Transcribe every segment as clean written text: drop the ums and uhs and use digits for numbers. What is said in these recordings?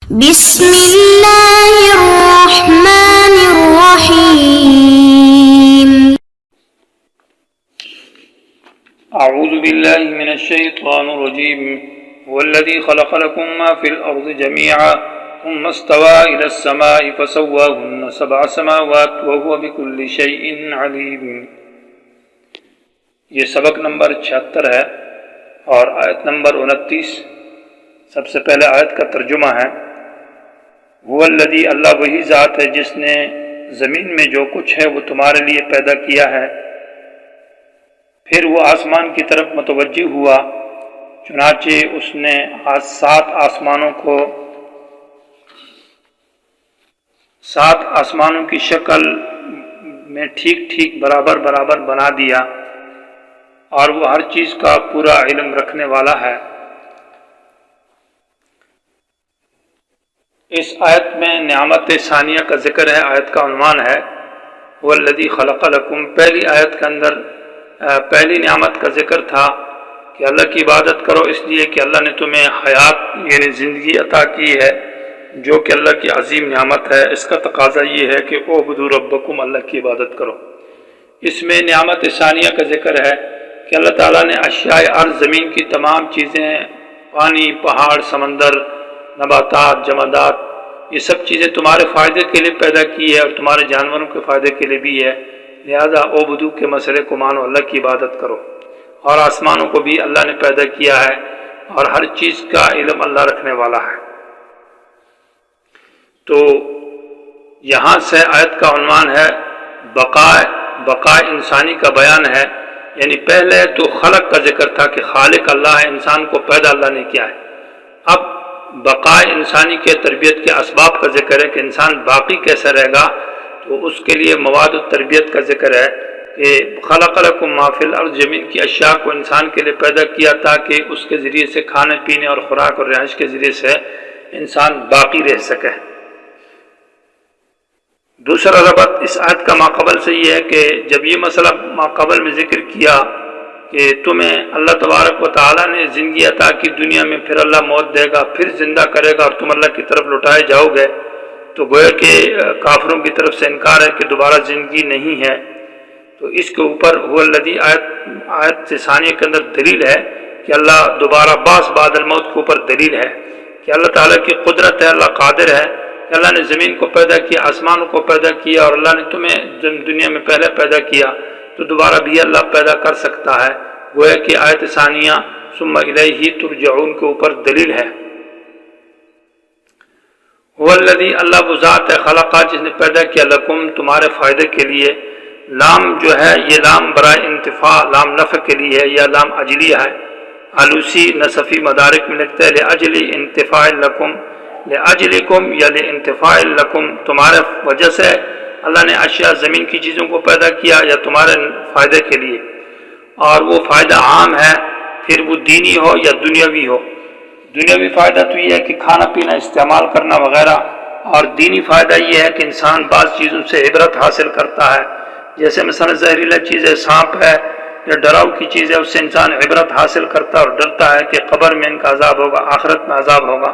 بسم الله الرحمن الرحيم. أعوذ بالله من الشيطان الرجيم. هو الذي خلق لكم ما في الأرض جميعا ثم استوى إلى السماء فسواهن 7 سماوات وهو بكل شيء عليم. یہ سبق نمبر 76 ہے اور آیت نمبر 29. سب سے پہلے آیت کا ترجمہ ہے وہ الذی، اللہ وہی ذات ہے جس نے زمین میں جو کچھ ہے وہ تمہارے لیے پیدا کیا ہے. پھر وہ آسمان کی طرف متوجہ ہوا، چنانچہ اس نے 7 آسمانوں کی شکل میں ٹھیک ٹھیک برابر برابر بنا دیا، اور وہ ہر چیز کا پورا علم رکھنے والا ہے. اس آیت میں نعمت ثانیہ کا ذکر ہے. آیت کا عنوان ہے وہ الذی خلق لکم. پہلی آیت کے اندر پہلی نعمت کا ذکر تھا کہ اللہ کی عبادت کرو، اس لیے کہ اللہ نے تمہیں حیات یعنی زندگی عطا کی ہے، جو کہ اللہ کی عظیم نعمت ہے. اس کا تقاضا یہ ہے کہ اعبدوا ربکم، اللہ کی عبادت کرو. اس میں نعمت ثانیہ کا ذکر ہے کہ اللہ تعالیٰ نے اشیاء ارض، زمین کی تمام چیزیں، پانی، پہاڑ، سمندر، نباتات، جمادات، یہ سب چیزیں تمہارے فائدے کے لیے پیدا کی ہے اور تمہارے جانوروں کے فائدے کے لیے بھی ہے. لہذا اعبدو کے مسئلے کو مانو، اللہ کی عبادت کرو. اور آسمانوں کو بھی اللہ نے پیدا کیا ہے اور ہر چیز کا علم اللہ رکھنے والا ہے. تو یہاں سے آیت کا عنوان ہے بقاء انسانی کا بیان ہے. یعنی پہلے تو خلق کا ذکر تھا کہ خالق اللہ ہے، انسان کو پیدا اللہ نے کیا ہے. اب بقاء انسانی کے تربیت کے اسباب کا ذکر ہے کہ انسان باقی کیسے رہے گا. تو اس کے لیے مواد التربیت کا ذکر ہے کہ خلق لکم ما فی الارض، زمین کی اشیاء کو انسان کے لیے پیدا کیا تاکہ اس کے ذریعے سے کھانے پینے اور خوراک اور رہائش کے ذریعے سے انسان باقی رہ سکے. دوسرا ربط اس آیت کا ماقبل سے یہ ہے کہ جب یہ مسئلہ ماقبل میں ذکر کیا کہ تمہیں اللہ تبارک و تعالیٰ نے زندگی عطا کی دنیا میں، پھر اللہ موت دے گا، پھر زندہ کرے گا اور تم اللہ کی طرف لوٹائے جاؤ گے، تو گویا کہ کافروں کی طرف سے انکار ہے کہ دوبارہ زندگی نہیں ہے. تو اس کے اوپر هو الذی آیت ثانیہ کے اندر دلیل ہے کہ اللہ دوبارہ بعث بعد الموت کے اوپر دلیل ہے کہ اللہ تعالیٰ کی قدرت ہے، اللہ قادر ہے کہ اللہ نے زمین کو پیدا کیا، آسمانوں کو پیدا کیا، اور اللہ نے تمہیں دنیا میں پہلے پیدا کیا تو دوبارہ بھی اللہ پیدا کر سکتا ہے. گویا کہ آیت ثانیہ ثم الیہ ترجعون کے اوپر دلیل ہے. هو الذی، اللہ وہ ذات ہے، خلقہ جس نے پیدا کیا، لکم تمہارے فائدے کے لیے. لام جو ہے یہ لام برائے انتفاع، لام نفع کے لیے ہے، یا لام اجلیہ ہے. آلوسی نصفی مدارک میں لکھتے ہیں لأجل انتفاع لکم، لأجلکم یا لانتفاع لکم، تمہارے وجہ سے اللہ نے اشیاء زمین کی چیزوں کو پیدا کیا یا تمہارے فائدے کے لیے. اور وہ فائدہ عام ہے، پھر وہ دینی ہو یا دنیاوی ہو. دنیاوی فائدہ تو یہ ہے کہ کھانا پینا استعمال کرنا وغیرہ، اور دینی فائدہ یہ ہے کہ انسان بعض چیزوں سے عبرت حاصل کرتا ہے. جیسے مثلا زہریلا چیز ہے، سانپ ہے یا ڈراؤ کی چیز ہے، اس سے انسان عبرت حاصل کرتا ہے اور ڈرتا ہے کہ قبر میں ان کا عذاب ہوگا، آخرت میں عذاب ہوگا،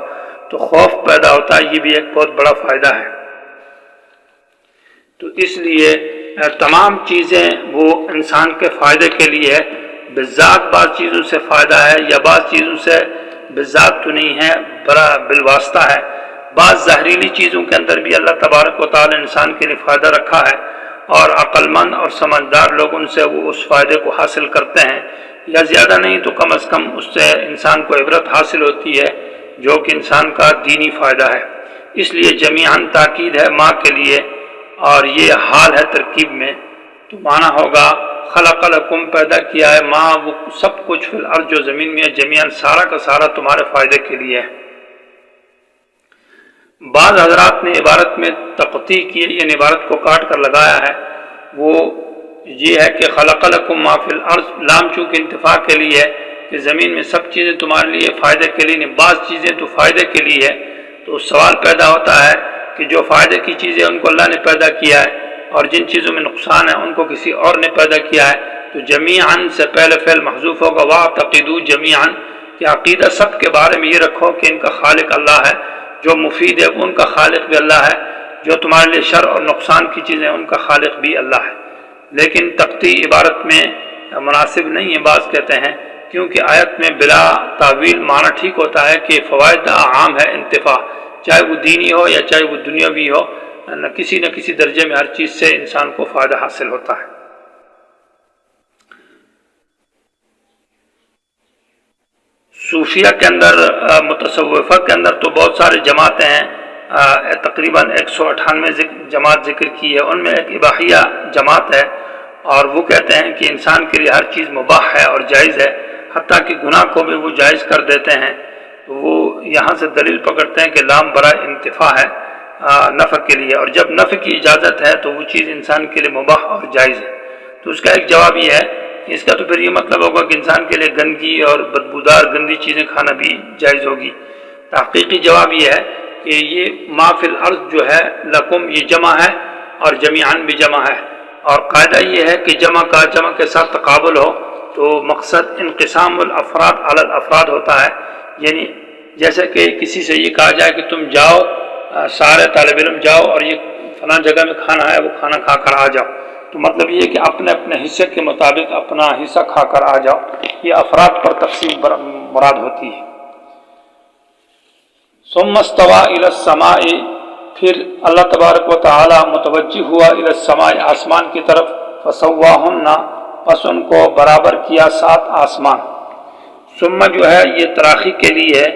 تو خوف پیدا ہوتا ہے. یہ بھی ایک بہت بڑا فائدہ ہے. تو اس لیے تمام چیزیں وہ انسان کے فائدے کے لیے ہے. بالذات بعض چیزوں سے فائدہ ہے یا بعض چیزوں سے بالذات تو نہیں ہے، بالواسطہ ہے. بعض زہریلی چیزوں کے اندر بھی اللہ تبارک و تعالی انسان کے لیے فائدہ رکھا ہے، اور عقل مند اور سمجھدار لوگ ان سے وہ اس فائدے کو حاصل کرتے ہیں، یا زیادہ نہیں تو کم از کم اس سے انسان کو عبرت حاصل ہوتی ہے، جو کہ انسان کا دینی فائدہ ہے. اس لیے جمیعاً تاکید ہے ماں کے لیے، اور یہ حال ہے ترکیب میں. تو معنی ہوگا خلق لکم، پیدا کیا ہے، ماں وہ سب کچھ فی الارض جو زمین میں ہے، جمیعاً سارا کا سارا تمہارے فائدے کے لیے ہے. بعض حضرات نے عبارت میں تقطیع کی، یعنی عبارت کو کاٹ کر لگایا ہے، وہ یہ ہے کہ خلق لکم ما فی الارض، لام چونکہ انتفاع کے لیے ہے کہ زمین میں سب چیزیں تمہارے لیے فائدے کے لیے نہیں، بعض چیزیں تو فائدے کے لیے ہے. تو سوال پیدا ہوتا ہے کہ جو فائدے کی چیزیں ان کو اللہ نے پیدا کیا ہے، اور جن چیزوں میں نقصان ہے ان کو کسی اور نے پیدا کیا ہے. تو جمیعاً سے پہلے فعل محذوف ہوگا، واعتقدوا جمیعاً، کہ عقیدہ سب کے بارے میں یہ رکھو کہ ان کا خالق اللہ ہے. جو مفید ہے ان کا خالق بھی اللہ ہے، جو تمہارے لیے شر اور نقصان کی چیزیں ان کا خالق بھی اللہ ہے۔ لیکن تقطیع عبارت میں مناسب نہیں ہے، بعض کہتے ہیں، کیونکہ آیت میں بلا تعویل معنی ٹھیک ہوتا ہے کہ فوائد عام ہے انتفاع، چاہے وہ دینی ہو یا چاہے وہ دنیاوی ہو، نہ کسی درجے میں ہر چیز سے انسان کو فائدہ حاصل ہوتا ہے۔ صوفیہ کے اندر، متصوفہ کے اندر تو بہت سارے جماعتیں ہیں، تقریباً 198 جماعت ذکر کی ہے، ان میں ایک اباحیہ جماعت ہے، اور وہ کہتے ہیں کہ انسان کے لیے ہر چیز مباح ہے اور جائز ہے، حتیٰ کہ گناہ کو بھی وہ جائز کر دیتے ہیں۔ تو وہ یہاں سے دلیل پکڑتے ہیں کہ لام برائے انتفاع ہے نفع کے لیے، اور جب نفع کی اجازت ہے تو وہ چیز انسان کے لیے مباح اور جائز ہے۔ تو اس کا ایک جواب یہ ہے کہ اس کا تو پھر یہ مطلب ہوگا کہ انسان کے لیے گندگی اور بدبودار گندی چیزیں کھانا بھی جائز ہوگی۔ تحقیقی جواب یہ ہے کہ یہ ما فی الارض جو ہے لکم، یہ جمع ہے اور جمیعاً بھی جمع ہے، اور قاعدہ یہ ہے کہ جمع کے ساتھ تقابل ہو تو مقصد انقسام الافراد علی الافراد ہوتا ہے، یعنی جیسے کہ کسی سے یہ کہا جائے کہ تم جاؤ، سارے طالب علم جاؤ اور یہ فلاں جگہ میں کھانا ہے، وہ کھانا کھا کر آ جاؤ، تو مطلب یہ کہ اپنے اپنے حصے کے مطابق اپنا حصہ کھا کر آ جاؤ، یہ افراد پر تقسیم مراد ہوتی ہے۔ ثم استوى الى السماء، پھر اللہ تبارک و تعالی متوجہ ہوا الی السماء، آسمان کی طرف، فسواہن، پس ان کو برابر کیا 7 آسمان۔ ثم جو ہے یہ تراخی کے لیے ہے،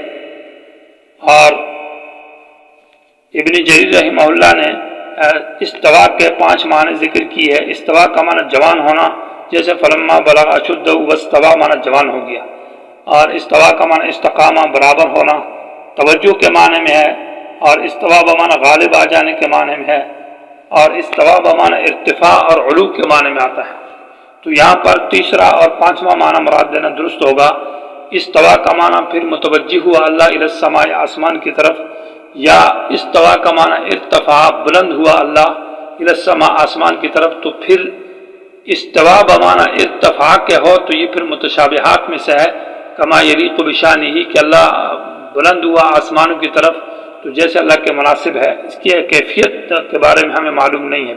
اور ابن جریر رحمہ اللہ نے استوا کے 5 معنی ذکر کی ہے۔ استوا کا معنی جوان ہونا، جیسے فلما بلغ اشدہ واستوى معنی جوان ہو گیا، اور استوا کا معنی استقامہ، برابر ہونا، توجہ کے معنی میں ہے، اور استوا بمعنی غالب آ جانے کے معنی میں ہے، اور استوا بمعنی ارتفاع اور علو کے معنی میں آتا ہے۔ تو یہاں پر تیسرا اور 5واں معنی مراد دینا درست ہوگا۔ استوا کا معنی پھر متوجہ ہوا اللہ الی السماء، آسمان کی طرف، یا استوا کا معنی ارتفاع، بلند ہوا اللہ الی السماء، آسمان کی طرف، تو پھر استوا بمعنی ارتفاع کے ہو تو یہ پھر متشابہات میں سے ہے، کما یلیق بشانہ، کہ اللہ بلند ہوا آسمانوں کی طرف، تو جیسے اللہ کے مناسب ہے، اس کی کیفیت کے بارے میں ہمیں معلوم نہیں ہے۔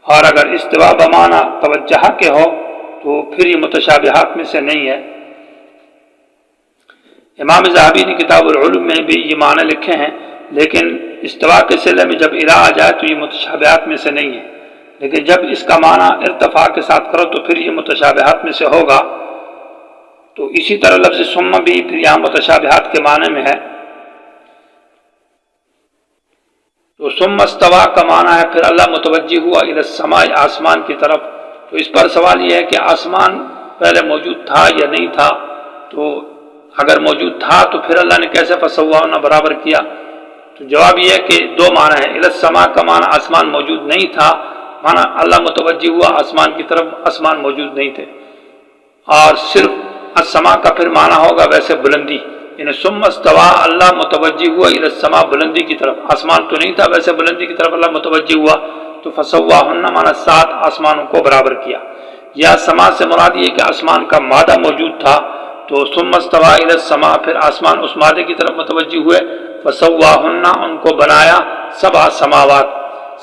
اور اگر استوا بمعنی توجہ کے ہو تو پھر یہ متشابہات میں سے نہیں ہے۔ امام ذہبی نے کتاب العلوم میں بھی یہ معنی لکھے ہیں، لیکن استوا کے سلسلے میں جب الہ آ جائے تو یہ متشابہات میں سے نہیں ہے، لیکن جب اس کا معنی ارتفاع کے ساتھ کرو تو پھر یہ متشابہات میں سے ہوگا۔ تو اسی طرح لفظ ثم بھی پھر یہاں متشابہات کے معنی میں ہے۔ تو ثم استوا کا معنی ہے پھر اللہ متوجہ ہوا الی السماء، آسمان کی طرف۔ تو اس پر سوال یہ ہے کہ آسمان پہلے موجود تھا یا نہیں تھا؟ تو اگر موجود تھا تو پھر اللہ نے کیسے فسواہن برابر کیا؟ تو جواب یہ ہے کہ 2 معنی ہے۔ الی السماء کا معنی آسمان موجود نہیں تھا، معنی اللہ متوجہ ہوا آسمان کی طرف، آسمان موجود نہیں تھے، اور صرف السماء کا پھر معنی ہوگا ویسے بلندی، یعنی ثم استوا، اللہ متوجہ ہوا الی السماء، بلندی کی طرف، آسمان تو نہیں تھا ویسے بلندی کی طرف اللہ متوجہ ہوا، تو فسواہن معنی 7 آسمانوں کو برابر کیا۔ یا سما سے مراد یہ کہ آسمان کا مادہ موجود تھا، تو ثم استوا الی السماء، پھر آسمان اس مادے کی طرف متوجہ ہوئے، فسواہن، ان کو بنایا 7 سماوات۔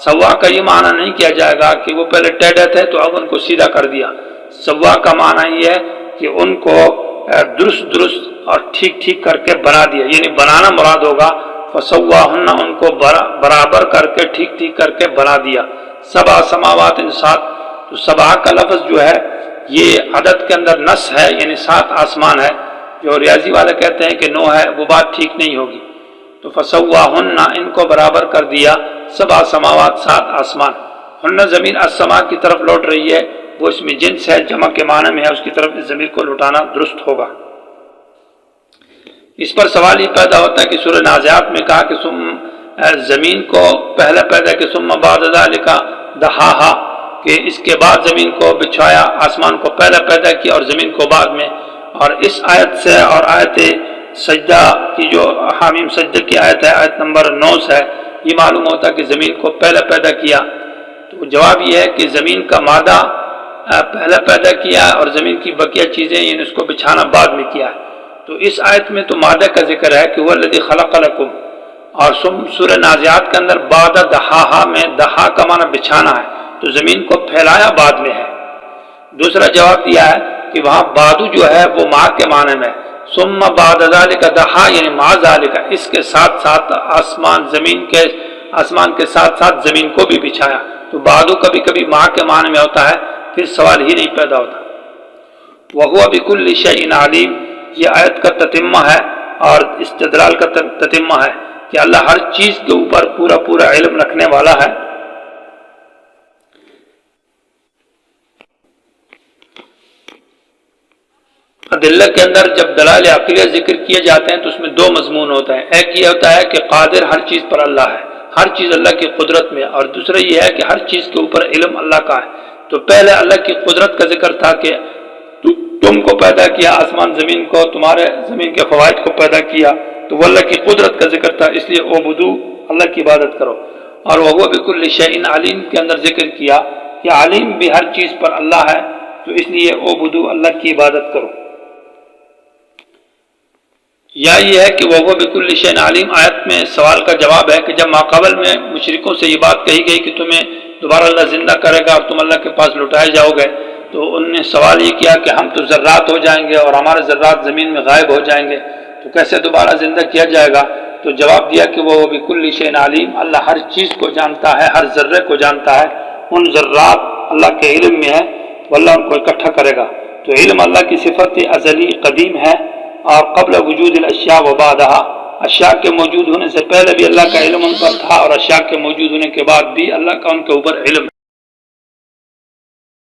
سوا کا یہ معنی نہیں کیا جائے گا کہ وہ پہلے ٹیڑھے تھے تو اب ان کو سیدھا کر دیا۔ سوا کا معنی یہ ہے کہ ان کو درست اور ٹھیک کر کے بنا دیا، یعنی بنانا مراد ہوگا۔ فسواہن، ان کو برابر کر کے ٹھیک کر کے بنا دیا۔ 7 سماوات، 7۔ تو 7 کا لفظ جو ہے یہ عدد کے اندر نص ہے، یعنی 7 آسمان ہے۔ جو ریاضی والے کہتے ہیں کہ 9 ہے، وہ بات ٹھیک نہیں ہوگی۔ تو فسواہن، ان کو برابر کر دیا، 7 سماوات، 7 آسمان۔ ہن زمین السماء کی طرف لوٹ رہی ہے، وہ اس میں جنس ہے، جمع کے معنی میں ہے، اس کی طرف اس ضمیر کو لوٹانا درست ہوگا۔ اس پر سوال یہ پیدا ہوتا ہے کہ سورہ نازعات میں کہا کہ زمین کو پہلے پیدا کہ ثم بعد ذلک دحاہا، کہ اس کے بعد زمین کو بچھایا، آسمان کو پہلے پیدا کیا اور زمین کو بعد میں۔ اور اس آیت سے اور آیت سجدہ کی جو حامیم سجدہ کی آیت ہے، آیت نمبر 9 سے یہ معلوم ہوتا ہے کہ زمین کو پہلے پیدا کیا۔ تو جواب یہ ہے کہ زمین کا مادہ پہلے پیدا کیا اور زمین کی بقیہ چیزیں یعنی اس کو بچھانا بعد میں کیا ہے۔ تو اس آیت میں تو مادہ کا ذکر ہے کہ وہ الذی خلق لکم، اور سورہ نازعات کے اندر بعد دحاہا میں دحا کا معنی بچھانا ہے، تو زمین کو پھیلایا بعد میں ہے۔ دوسرا جواب دیا ہے کہ وہاں بعد جو ہے وہ مع کے معنی میں، ثم بعد ذالک دحا یعنی مع ذالک، اس کے ساتھ ساتھ آسمان کے ساتھ ساتھ زمین کو بھی بچھایا، تو بعد کبھی کبھی مع کے معنی میں ہوتا ہے، پھر سوال ہی نہیں پیدا ہوتا۔ وَهُوَ بِكُلِّ شَيْءٍ عَلِيمٌ، یہ آیت کا تتمہ ہے اور استدلال کا تتمہ ہے کہ اللہ ہر چیز کے اوپر پورا علم رکھنے والا ہے۔ ادلہ کے اندر جب دلائل عقلیہ ذکر کیے جاتے ہیں تو اس میں دو مضمون ہوتا ہے، ایک یہ ہوتا ہے کہ قادر ہر چیز پر اللہ ہے، ہر چیز اللہ کی قدرت میں، اور دوسرا یہ ہے کہ ہر چیز کے اوپر علم اللہ کا ہے۔ تو پہلے اللہ کی قدرت کا ذکر تھا کہ تم کو پیدا کیا، آسمان زمین کو، تمہارے زمین کے فوائد کو پیدا کیا، تو وہ اللہ کی قدرت کا ذکر تھا، اس لیے اعبدو، اللہ کی عبادت کرو۔ اور وَهُوَ بِكُلِّ شَيْءٍ عَلِيمٌ کے اندر ذکر کیا کہ عالم بھی ہر چیز پر اللہ ہے، تو اس لیے اعبدو، اللہ کی عبادت کرو۔ یا یہ ہے کہ وَهُوَ بِكُلِّ شَيْءٍ عَلِيمٌ آیت میں سوال کا جواب ہے کہ جب ماقبل میں مشرکوں سے یہ بات کہی گئی کہ تمہیں دوبارہ اللہ زندہ کرے گا اور تم اللہ کے پاس لوٹائے جاؤ گے، تو انہوں نے سوال یہ کیا کہ ہم تو ذرات ہو جائیں گے اور ہمارے ذرات زمین میں غائب ہو جائیں گے، تو کیسے دوبارہ زندہ کیا جائے گا؟ تو جواب دیا کہ وہ بِكُلِّ شَيْءٍ عَلِيمٌ، اللہ ہر چیز کو جانتا ہے، ہر ذرے کو جانتا ہے، ان ذرات اللہ کے علم میں ہے، وہ اللہ ان کو اکٹھا کرے گا۔ تو علم اللہ کی صفت ازلی قدیم ہے، اور قبل وجود الاشیاء و بعدہا، اشیاء کے موجود ہونے سے پہلے بھی اللہ کا علم ان پر تھا، اور اشیاء کے موجود ہونے کے بعد بھی اللہ کا ان کے اوپر علم ہے۔